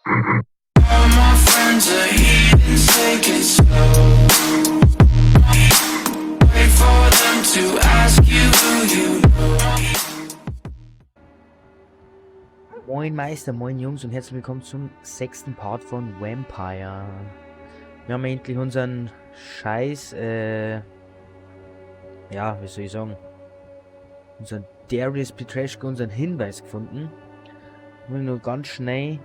All my friends are heathens, take it slow. Wait for them to ask you who you know. Moin Meister, moin Jungs und herzlich willkommen zum 6. Part von Vampyr. Wir haben endlich unseren Scheiß, ja, wie soll ich sagen, unseren Darius Petreschko, unseren Hinweis gefunden. Ich will nur ganz schnell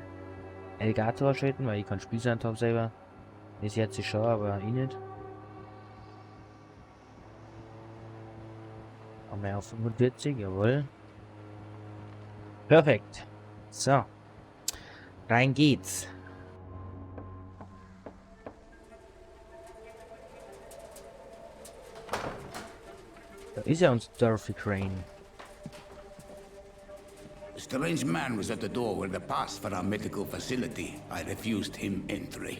Alligator schalten, weil ich keinen Spielstand habe selber. Ist jetzt schon, aber ich nicht. Haben wir auf 45, jawohl. Perfekt. So. Rein geht's. Da ist ja unser Dorothy Crane. A strange man was at the door with a pass for our medical facility. I refused him entry.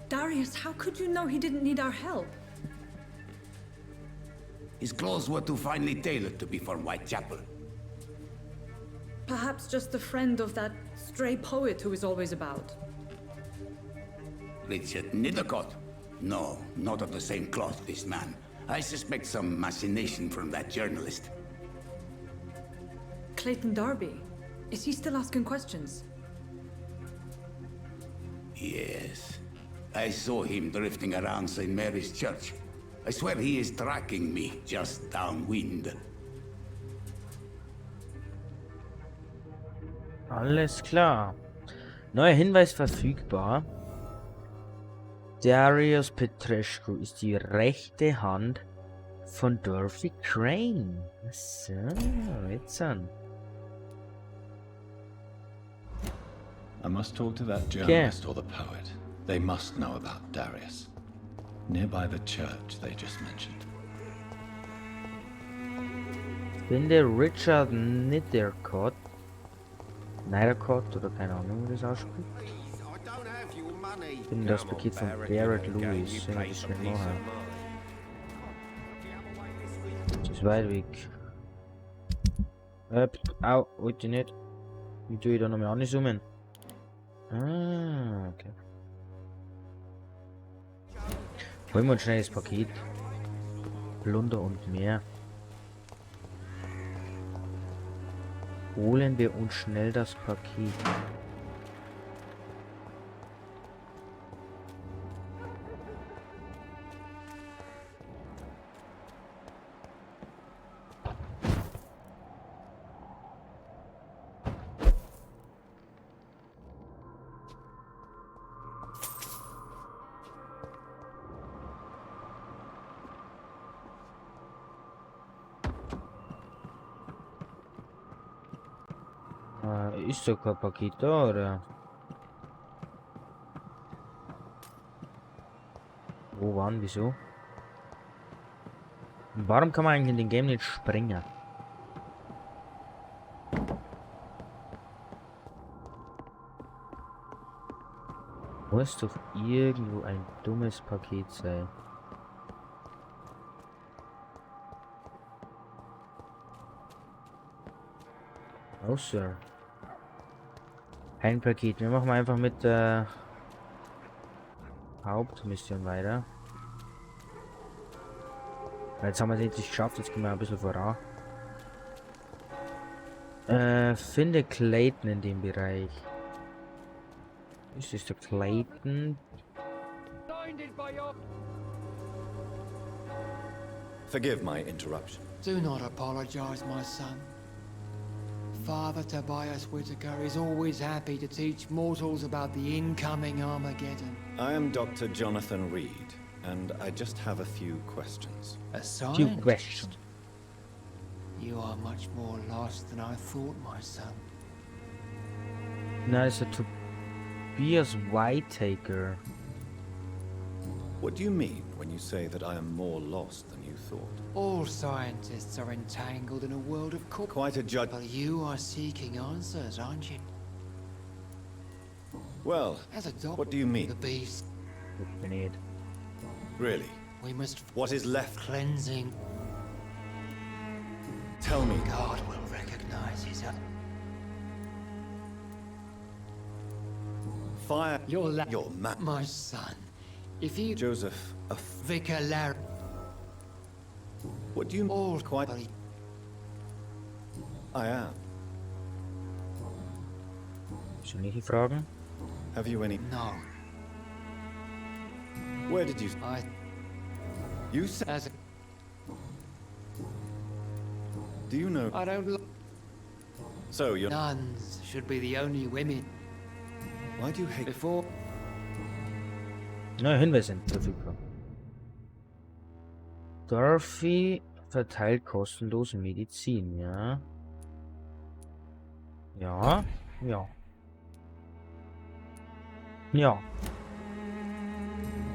Darius, how could you know he didn't need our help? His clothes were too finely tailored to be for Whitechapel. Perhaps just a friend of that stray poet who is always about. Richard Nithercott? No, not of the same cloth, this man. I suspect some machination from that journalist. Clayton Darby. Is he still asking questions? Yes. I saw him drifting around St. Mary's Church. I swear he is tracking me just downwind. Alles klar. Neuer Hinweis verfügbar. Darius Petreschko ist die rechte Hand von Dorothy Crane. So, jetzt an. I must talk to that journalist or the poet. They must know about Darius. Nearby the church they just mentioned. Finde Richard Nithercott. Nithercott oder keine Ahnung, wie das ausspricht. Ich finde das Paket von Barrett Lewis. Ja, das schnell machen. Das ist weit weg. Au, wollte ich nicht. Wie tue ich da nochmal anzoomen? Ah, okay. Holen wir uns schnell das Paket. Plunder und mehr. Holen wir uns schnell das Paket. Ist doch kein Paket da, oder? Wo waren, wieso? Und warum kann man eigentlich in den Game nicht springen? Muss doch irgendwo ein dummes Paket sein. Oh, Sir. Ein Paket. Wir machen einfach mit der Hauptmission weiter. Jetzt haben wir es endlich geschafft. Jetzt gehen wir ein bisschen voran. Finde Clayton in dem Bereich. Ist das der Clayton? Forgive my interruption. Do not apologize, my son. Father Tobias Whitaker is always happy to teach mortals about the incoming Armageddon. I am Dr. Jonathan Reed, and I just have a few questions. A Few scientist? questions. You are much more lost than I thought, my son. Na, ist der Tobias Whitaker. What do you mean when you say that I am more lost than you thought? All scientists are entangled in a world of Quite a judge. But you are seeking answers, aren't you? Well, As a doctor, what do you mean? The beast. We need. Really? We must What is left? cleansing. Tell me. God will recognize his. fire your man. My son. If you... Joseph, Vicar Larry. what do you All quite... I am. Schon nicht die Fragen? Have you any... No. Where did you... You said... As a... Do you know... I don't... So you're... Nuns should be the only women. Why do you hate... Before... Neue Hinweise sind verfügbar. Dorothy verteilt kostenlose Medizin, ja. Ja, ja. Ja,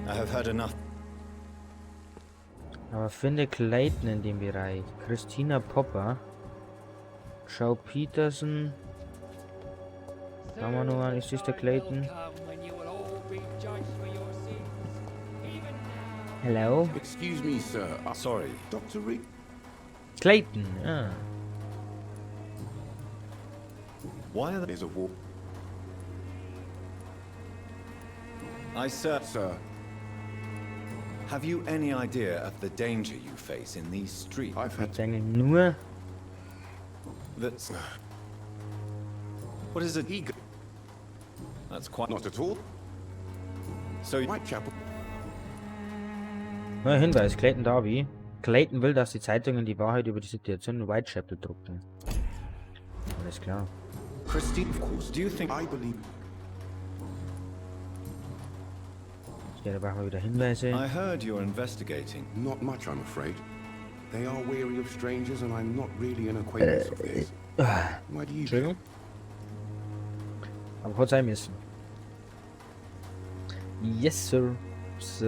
I have heard enough. aber finde Clayton in dem Bereich. Christina Popper. Joe Peterson. Haben wir noch einen? Ist das der Clayton? Hello? Excuse me, sir. Sorry. Dr. Reed? Clayton, ja. Why are There's a war. Sir, Sir, have you any idea of the danger you face in these streets? I've had Ich denke nur... That's... What is it? Eager. That's quite... Not at all. So you... Whitechapel. Neuer Hinweis, Clayton Darby. Clayton will, dass die Zeitungen die Wahrheit über die Situation in Whitechapel drucken. Alles klar. Christine, of course. Do you think... I believe... Ja, da brauchen wir wieder Hinweise. I heard you're investigating. Not much, I'm afraid. They are wary of strangers, and I'm not really an acquaintance of theirs. Why do you... Entschuldigung. Aber kurz sein müssen. Yes, sir. So.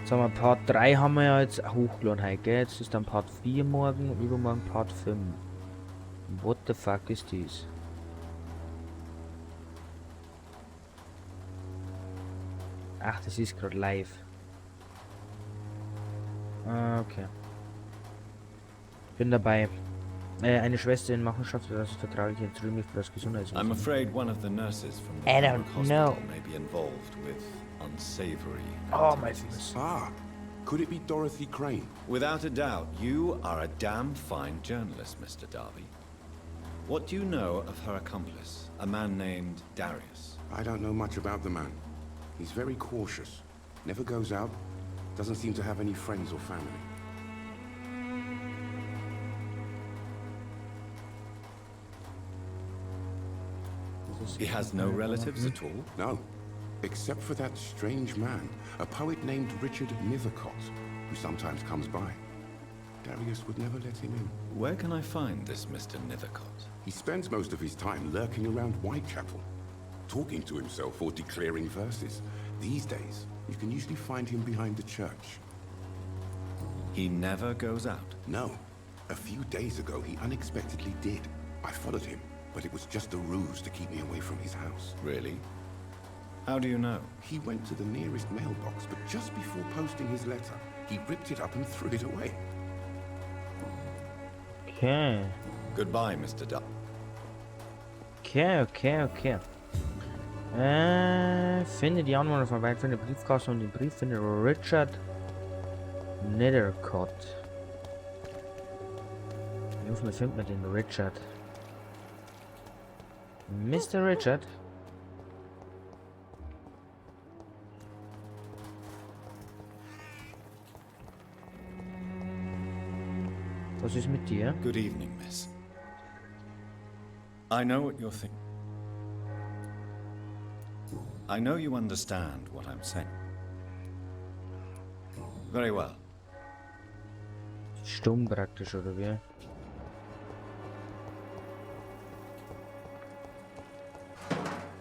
Sagen wir, Part 3 haben wir ja jetzt hochgeladen heute, gell? Jetzt ist dann Part 4 morgen und übermorgen Part 5. What the fuck ist dies? Ach, das ist gerade live. Okay. Bin dabei. Eine Schwester in Machenschaft, das vertraglich entrümmlich für das Gesundheitssystem. I'm afraid one of the nurses from the I don't Public Hospital know. may be involved with unsavory Oh my activities. goodness. Ah, could it be Dorothy Crane? Without a doubt, you are a damn fine journalist, Mr. Darby. What do you know of her accomplice, a man named Darius? I don't know much about the man. He's very cautious. Never goes out. Doesn't seem to have any friends or family. He has no relatives at all? No. Except for that strange man, a poet named Richard Nethercott, who sometimes comes by. Darius would never let him in. Where can I find this Mr. Nethercott? He spends most of his time lurking around Whitechapel, talking to himself or declaring verses. These days, you can usually find him behind the church. He never goes out. No. A few days ago, he unexpectedly did. I followed him, but it was just a ruse to keep me away from his house. Really? How do you know? He went to the nearest mailbox, but just before posting his letter, he ripped it up and threw it away. Okay. Goodbye, Mr. Darby. Okay. Finde die Anwohner von weit von der Briefkasten und den Brief finde Richard Nethercott. Wie oft findet man den Richard? Mr. Richard? Was ist mit dir? Good evening, miss. I know what you're thinking. I know you understand what I'm saying. Very well. Stumm praktisch, oder wie?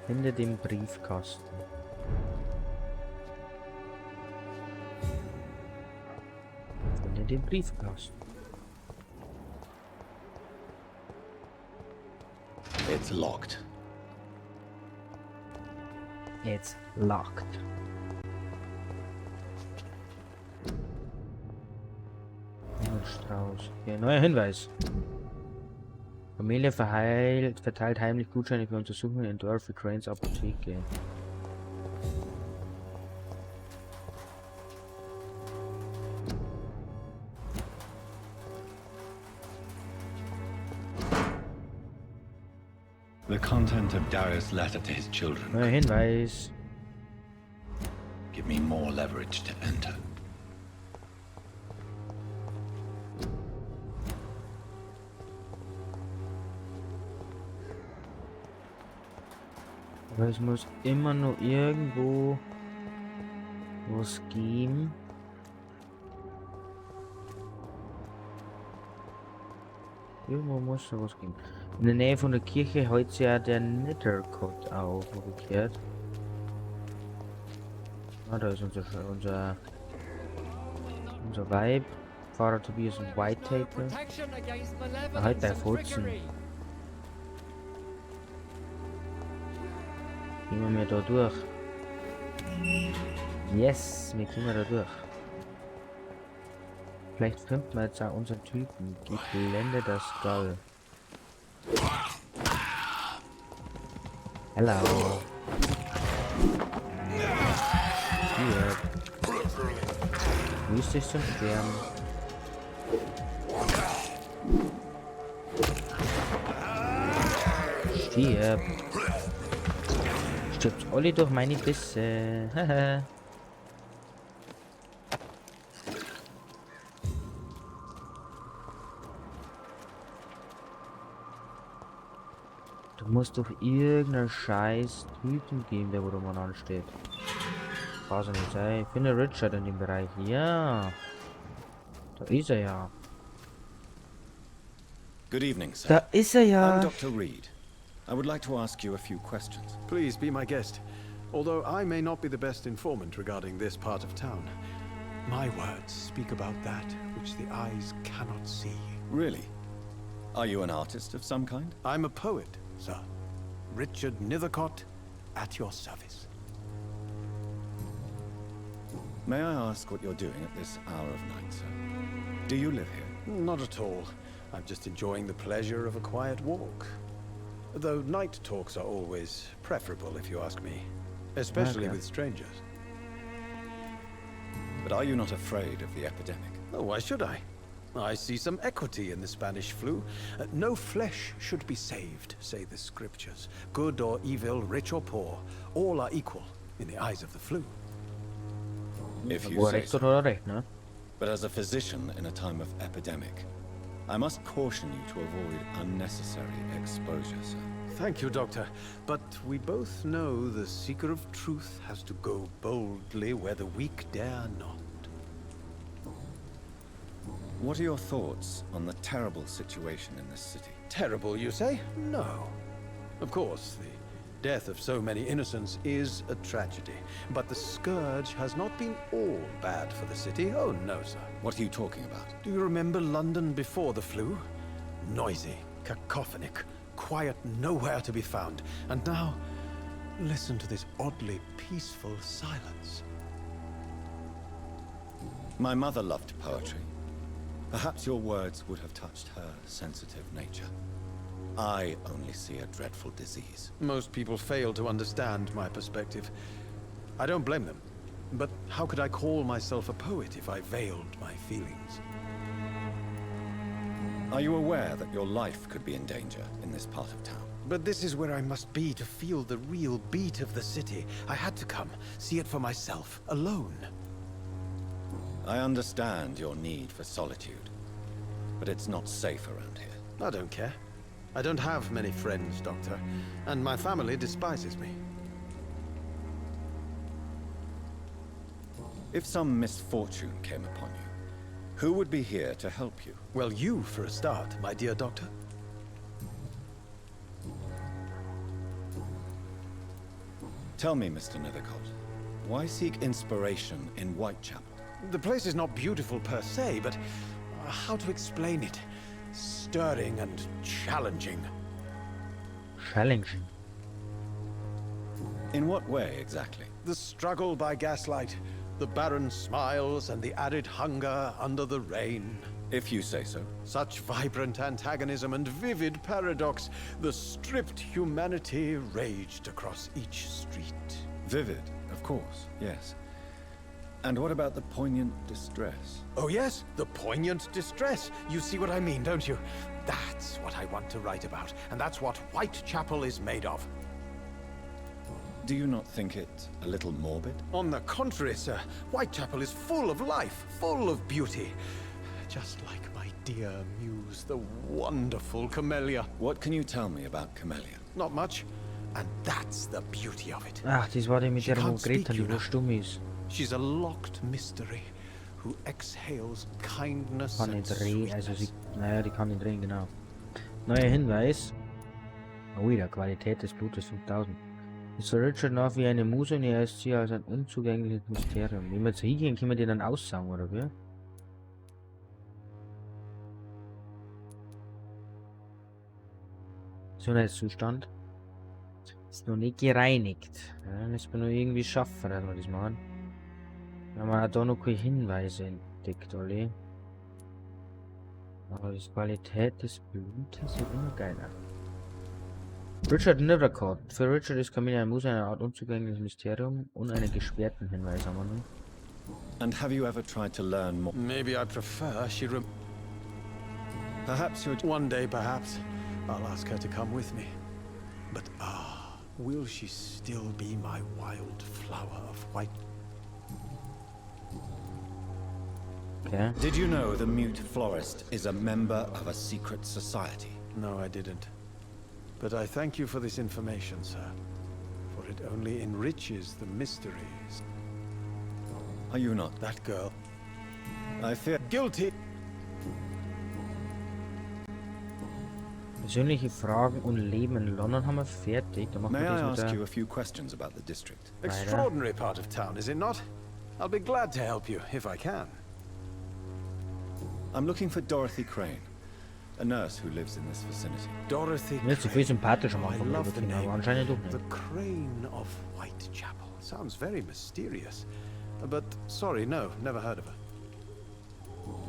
Finde den Briefkasten. Finde den Briefkasten. It's locked. It's locked. Strauß. Okay, neuer Hinweis. Familie verteilt heimlich Gutscheine für Untersuchungen in Dorothy Cranes Apotheke. The content of Darius' letter to his children. Neuer Hinweis. Give me more leverage to enter. Aber es muss immer nur irgendwo was geben. Irgendwo muss da was geben. In der Nähe von der Kirche hält sich ja der Nethercott auf, umgekehrt. Ah, da ist unser Vibe. Fahrer Tobias und White Tape. Ah, halt bei Furzen. Gehen wir da durch. Yes, wir kommen da durch. Vielleicht finden wir jetzt auch unseren Typen. Geblende das Skull. Hello. Hier. Müsste ich zum Sterben. Stirb. Stirbt alle durch meine Bisse. Haha. Du musst doch irgendeinen scheiß Typen geben, der wo da mal ansteht. Kann so nicht sein. Ich finde Richard in dem Bereich. Ja. Da ist er ja. Good evening, sir. Da ist er I'm ja. Dr. Reed. I would like to ask you a few questions. Please be my guest, although I may not be the best informant regarding this part of town. My words speak about that which the eyes cannot see. Really? Are you an artist of some kind? I'm a poet, sir. Richard Nethercott, at your service. May I ask what you're doing at this hour of night, sir? Do you live here? Not at all. I'm just enjoying the pleasure of a quiet walk. Though night talks are always preferable, if you ask me. Especially Okay. with strangers. But are you not afraid of the epidemic? Oh, why should I? I see some equity in the Spanish flu. No flesh should be saved, say the scriptures. Good or evil, rich or poor, all are equal in the eyes of the flu. If you Wo say recht so. oder recht, ne? But as a physician in a time of epidemic, I must caution you to avoid unnecessary exposure, sir. Thank you, Doctor. But we both know the seeker of truth has to go boldly where the weak dare not. What are your thoughts on the terrible situation in this city? Terrible, you say? No. Of course, the death of so many innocents is a tragedy. But the scourge has not been all bad for the city. Oh, no, sir. What are you talking about? Do you remember London before the flu? Noisy, cacophonic, quiet nowhere to be found. And now, listen to this oddly peaceful silence. My mother loved poetry. Perhaps your words would have touched her sensitive nature. I only see a dreadful disease. Most people fail to understand my perspective. I don't blame them. But how could I call myself a poet if I veiled my feelings? Are you aware that your life could be in danger in this part of town? But this is where I must be to feel the real beat of the city. I had to come, see it for myself, alone. I understand your need for solitude, but it's not safe around here. I don't care. I don't have many friends, Doctor, and my family despises me. If some misfortune came upon you, who would be here to help you? Well, you for a start, my dear Doctor. Tell me, Mr. Nethercott, why seek inspiration in Whitechapel? The place is not beautiful per se, but how to explain it? Stirring and challenging. Challenging. In what way, exactly? The struggle by gaslight, the barren smiles and the arid hunger under the rain. If you say so. Such vibrant antagonism and vivid paradox. The stripped humanity raged across each street. Vivid, of course, yes. And what about the poignant distress? Oh yes, the poignant distress. You see what I mean, don't you? That's what I want to write about, and that's what Whitechapel is made of. Do you not think it a little morbid? On the contrary, sir, Whitechapel is full of life, full of beauty. Just like my dear muse, the wonderful Camellia. What can you tell me about Camellia? Not much, and that's the beauty of it. Ach, das war die mit She der can't speak, Greta, you die know. wo stumm ist. She's a locked mystery who exhales kindness Kann and nicht drehen, also sie, sweetness. naja, die kann nicht drehen, genau. Neuer Hinweis. Oh, wieder Qualität des Blutes 5000. Ist Sir Richard nach wie eine Muse und er ist sie als ein unzugängliches Mysterium. Wenn wir jetzt hingehen, können wir die dann aussagen, oder wie? Gesundheitszustand ist noch nicht gereinigt. Ja, dann müssen wir nur irgendwie schaffen, dass wir das machen. Wir haben auch da noch keine Hinweise entdeckt, alle. Aber die Qualität des Blutes wird immer geiler. Richard Nethercourt. Für Richard ist Camilla ein Muse eine Art unzugängliches Mysterium und einen gesperrten Hinweis haben wir nun. And have you ever tried to learn more? Maybe I prefer she Perhaps you're... One day, perhaps, I'll ask her to come with me. But will she still be my wild flower of white? Okay. Did you know the mute florist is a member of a secret society? No, I didn't. But I thank you for this information, sir. For it only enriches the mysteries. Are you not? That girl. I fear... Guilty! Persönliche Fragen und Leben in London haben wir fertig. Dann machen May wir I das mit ask der... you a few questions about the district? Extraordinary part of town, is it not? I'll be glad to help you, if I can. I'm looking for Dorothy Crane, a nurse who lives in this vicinity. Dorothy Mir ist zu viel sympathisch am Oh, I Anfang love the übertrieben, aber name. anscheinend doch The nicht. Crane of Whitechapel. Sounds very mysterious. But sorry, no, never heard of her.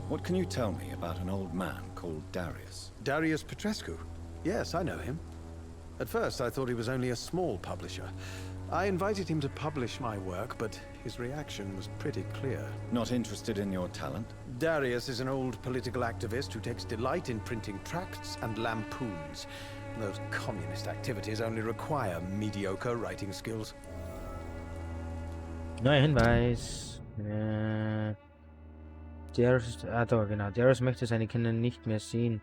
What can you tell me about an old man called Darius? Darius Petrescu. Yes, I know him. At first, I thought he was only a small publisher. I invited him to publish my work, but his reaction was pretty clear. Not interested in your talent? Darius is an old political activist who takes delight in printing tracts and lampoons. Those communist activities only require mediocre writing skills. Neuer Hinweis. Darius, da genau. Darius möchte seine Kinder nicht mehr sehen,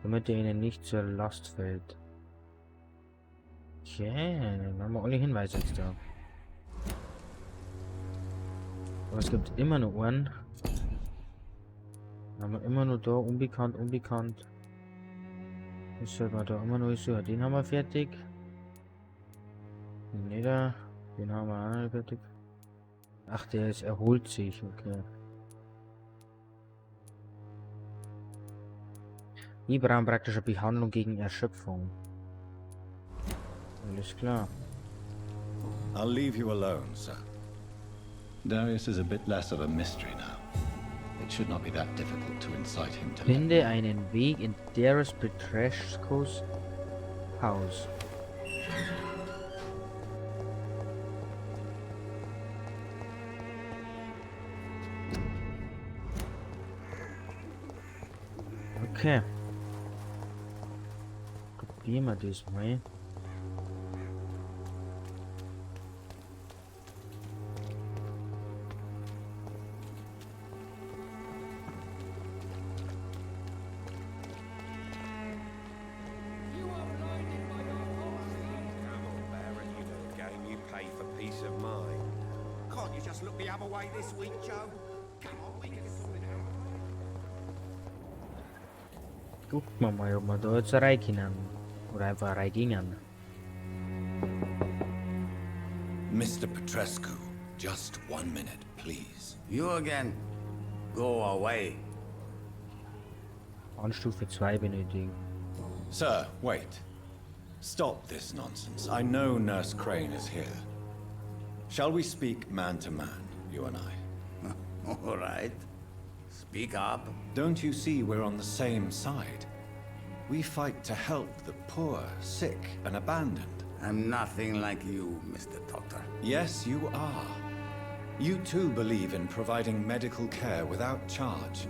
damit er ihnen nicht zur Last fällt. Okay, dann haben wir alle Hinweise jetzt da. Aber es gibt immer noch einen. Dann haben wir immer noch da, unbekannt, unbekannt. Das sollte man da immer noch so. Den haben wir fertig. Den haben wir auch noch fertig. Ach, der ist, erholt sich, okay. Wir brauchen praktisch eine Behandlung gegen Erschöpfung. Alles klar. I'll leave you alone, sir. Darius is a bit less of a mystery now. It should not be that difficult to incite him to... Finde einen Weg in Darius Petrescus Haus. Okay. Probieren wir das mal. You pay for peace of mind. Can't you just look the other way this week, Joe? Come on, we can sort it out. Gucken wir mal, ob wir da jetzt rein können. Oder einfach rein gingen. Mr. Petrescu, just 1 minute, please. You again? Go away. Anstufe 2 benötigen. Sir, wait. Stop this nonsense. I know Nurse Crane is here. Shall we speak man to man, you and I? All right. Speak up. Don't you see we're on the same side? We fight to help the poor, sick, and abandoned. I'm nothing like you, Mr. Doctor. Yes, you are. You too believe in providing medical care without charge.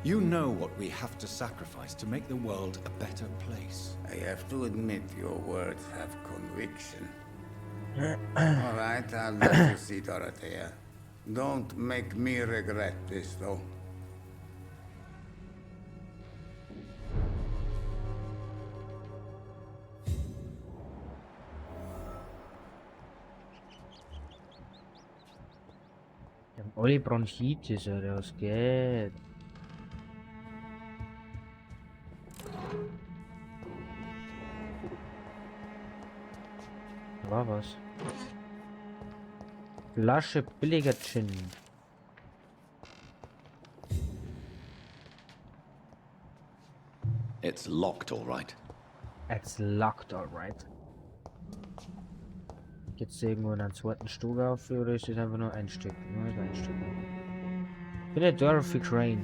You know what we have to sacrifice to make the world a better place. I have to admit your words have conviction. All right, I'll let you see, Dorothea. Don't make me regret this, though. Die haben alle Bronchitis, oder was geht? Da war was. Flasche billiger Gin. It's locked, all right. It's locked, alright. Jetzt irgendwo in einen zweiten Stuhl auf, oder ist das einfach nur ein Stück? Nur ein Stück. Ich bin der Dorothy Crane.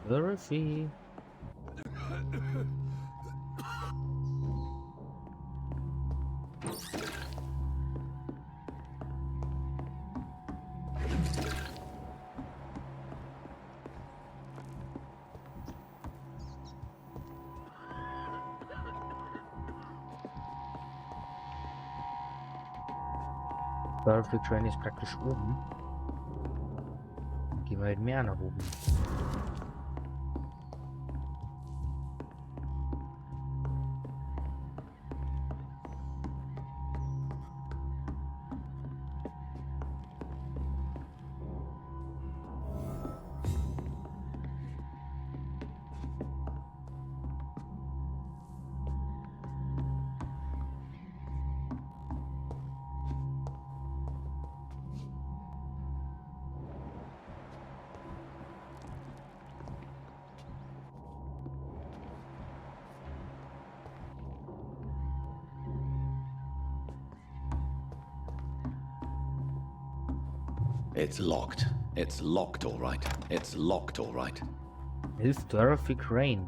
Dorothy. Dorothy Crane ist praktisch oben. Dann gehen wir halt mehr nach oben. It's locked. It's locked, all right. It's locked, all right. Hilf Dorothy Crane.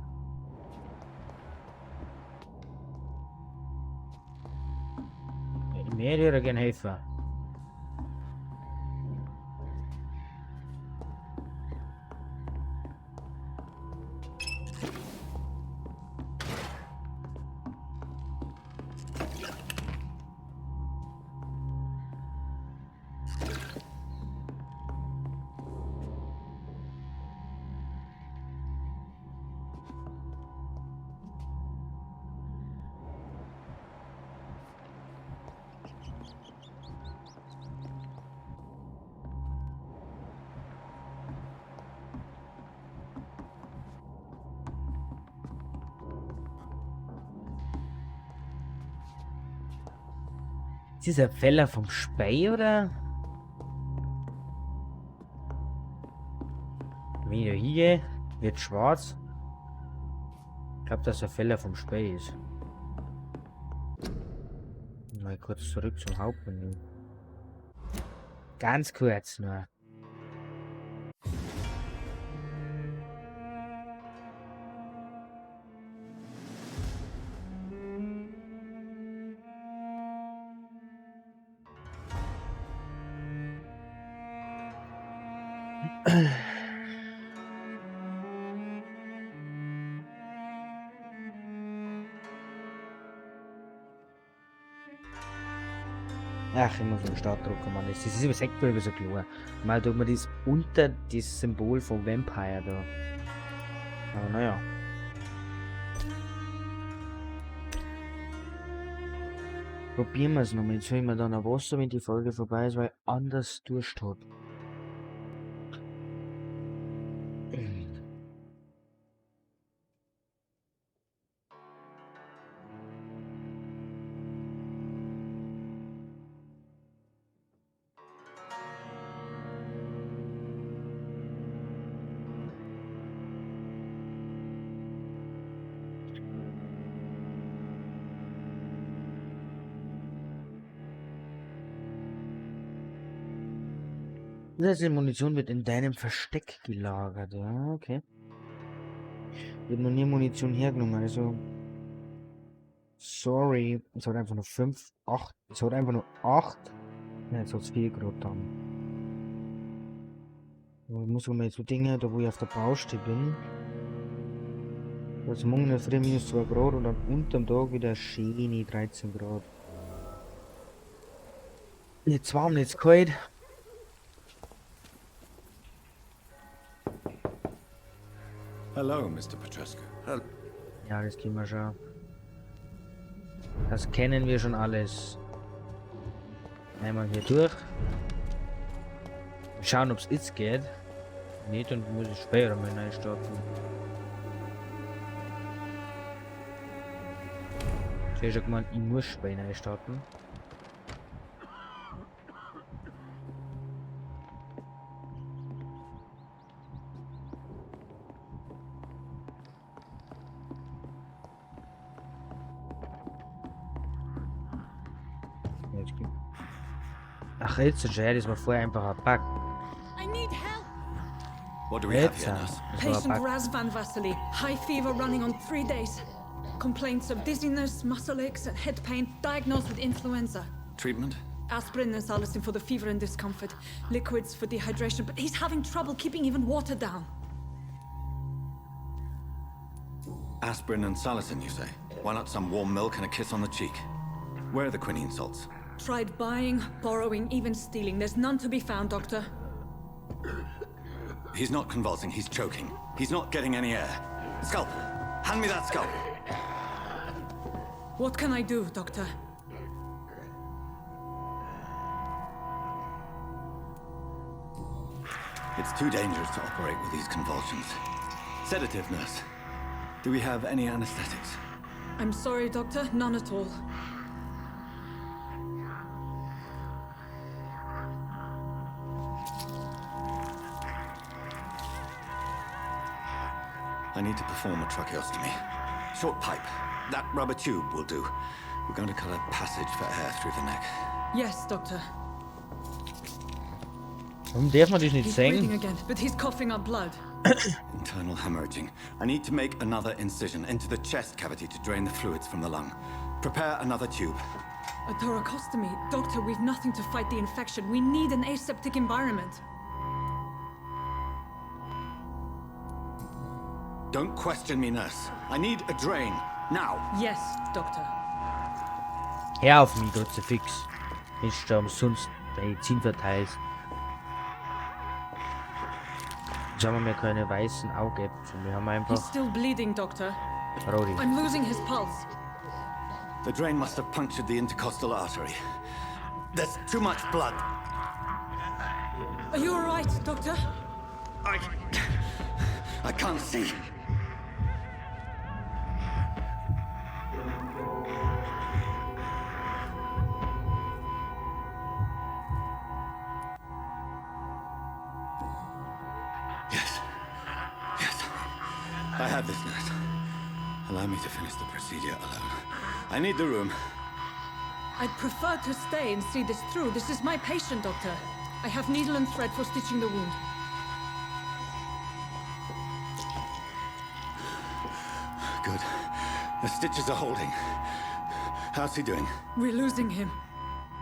Ich werde ihr gerne helfen. Ist dieser Feller vom Spey, oder? Wenn ich da hingehe, wird schwarz. Ich glaube, dass der Feller vom Spey ist. Mal kurz zurück zum Hauptmenü. Ganz kurz nur. Ach, ich muss den Start drucken, Mann. Das ist über Sektbögen so klar. Mal tut man das unter das Symbol von Vampire da. Aber naja. Probieren wir es nochmal. Jetzt holen wir dann ein Wasser, wenn die Folge vorbei ist, weil ich anders Durst habe. Die Munition wird in deinem Versteck gelagert. Ja, okay. Wird noch nie Munition hergenommen, also. Sorry. Es hat einfach nur 5, 8. Es hat einfach nur 8. Ja, jetzt hat es 4 Grad dann. Ich muss mal so Dinge, da wo ich auf der Baustelle bin. Also morgen in der Früh minus 2 Grad und dann unterm Tag wieder schöne 13 Grad. Nicht warm, nicht kalt. Hello, Mr. Petrescu. Ja, das kennen wir schon. Das kennen wir schon alles. Einmal hier durch. Schauen, ob es jetzt geht. Nicht, dann muss ich später mal neu starten. Ich habe schon gemeint, ich muss später neu starten. Ach, jetzt ist ja, das war vorher einfach ein Bug. I need help. What do we have Jetzt, here, nurse? das war Patient ein Bug. Razvan Vasily. High fever running on 3 days. Complaints of dizziness, muscle aches, and head pain. Diagnosed with influenza. Treatment? Aspirin and salicin for the fever and discomfort. Liquids for dehydration, but he's having trouble keeping even water down. Aspirin and salicin, you say? Why not some warm milk and a kiss on the cheek? Where are the quinine salts? Tried buying, borrowing, even stealing. There's none to be found, Doctor. He's not convulsing, he's choking. He's not getting any air. Scalpel! Hand me that scalpel! What can I do, Doctor? It's too dangerous to operate with these convulsions. Sedative, nurse. Do we have any anesthetics? I'm sorry, Doctor. None at all. I need to perform a tracheostomy. Short pipe. That rubber tube will do. We're going to cut a passage for air through the neck. Yes, Doctor. Warum darf man das nicht He's breathing sehen? again, but he's coughing up blood. Internal hemorrhaging. I need to make another incision into the chest cavity to drain the fluids from the lung. Prepare another tube. A thoracostomy. Doctor, we've nothing to fight the infection. We need an aseptic environment. Don't question me, nurse. I need a drain. Now. Yes, Doctor. Hör auf mich, Kruzifix. Ist da umsonst Medizin verteilst. Jetzt haben wir keine weißen Augäpfel. Wir haben He's einfach still bleeding, Doctor. rote. I'm losing his pulse. The drain must have punctured the intercostal artery. There's too much blood. Are you all right, Doctor? I can't see. Yes. I have this, nurse. Allow me to finish the procedure alone. I need the room. I'd prefer to stay and see this through. This is my patient, Doctor. I have needle and thread for stitching the wound. Good. The stitches are holding. How's he doing? We're losing him.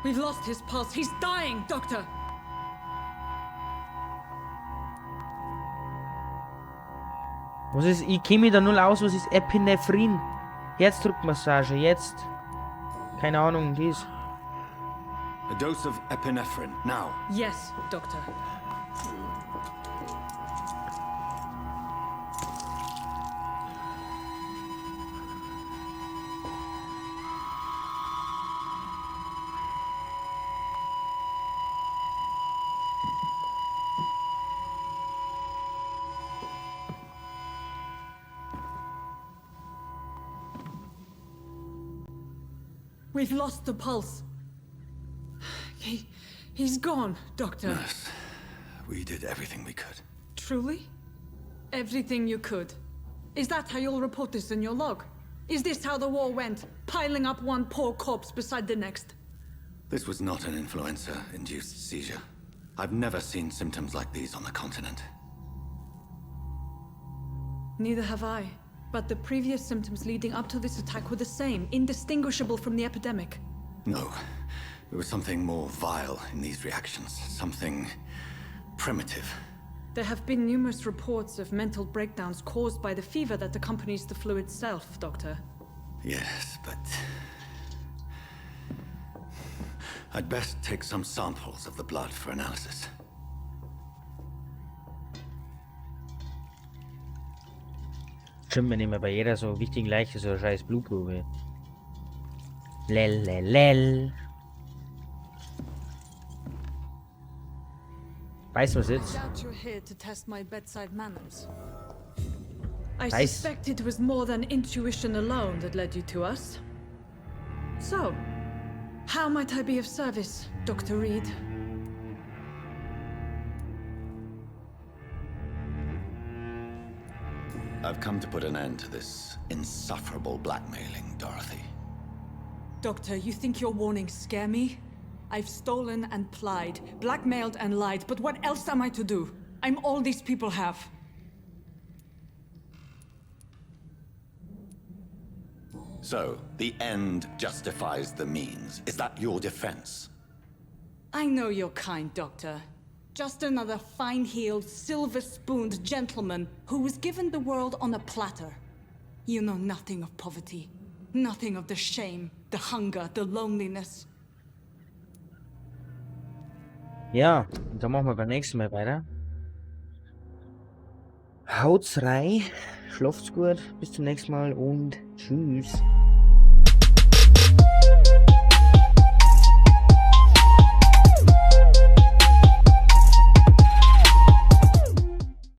We've lost his pulse. He's dying, Doctor. Was ist? Ich kenne mich da null aus. Was ist Epinephrin? Herzdruckmassage, jetzt. Keine Ahnung, dies. A dose of epinephrine, now. Yes, Doctor. We've lost the pulse. He's gone, Doctor. Nurse, we did everything we could. Truly? Everything you could. Is that how you'll report this in your log? Is this how the war went? Piling up one poor corpse beside the next? This was not an influenza-induced seizure. I've never seen symptoms like these on the continent. Neither have I. But the previous symptoms leading up to this attack were the same, indistinguishable from the epidemic. No. There was something more vile in these reactions. Something primitive. There have been numerous reports of mental breakdowns caused by the fever that accompanies the flu itself, Doctor. Yes, but... I'd best take some samples of the blood for analysis. Stimmt, wir nehmen bei jeder so wichtigen Leiche so eine scheiß Blutprobe. Lel. Weißt du was jetzt? I doubt you're here to test my bedside manners. I Nice. suspect it was more than intuition alone that led you to us. So, how might I be of service, Dr. Reed? I've come to put an end to this insufferable blackmailing, Dorothy. Doctor, you think your warnings scare me? I've stolen and plied, blackmailed and lied, but what else am I to do? I'm all these people have. So, the end justifies the means. Is that your defense? I know you're kind, Doctor. Just another fine-heeled, silver-spooned gentleman who was given the world on a platter. You know nothing of poverty. Nothing of the shame, the hunger, the loneliness. Ja, und dann machen wir beim nächsten Mal weiter. Haut's rein, schlaft's gut, bis zum nächsten Mal und tschüss.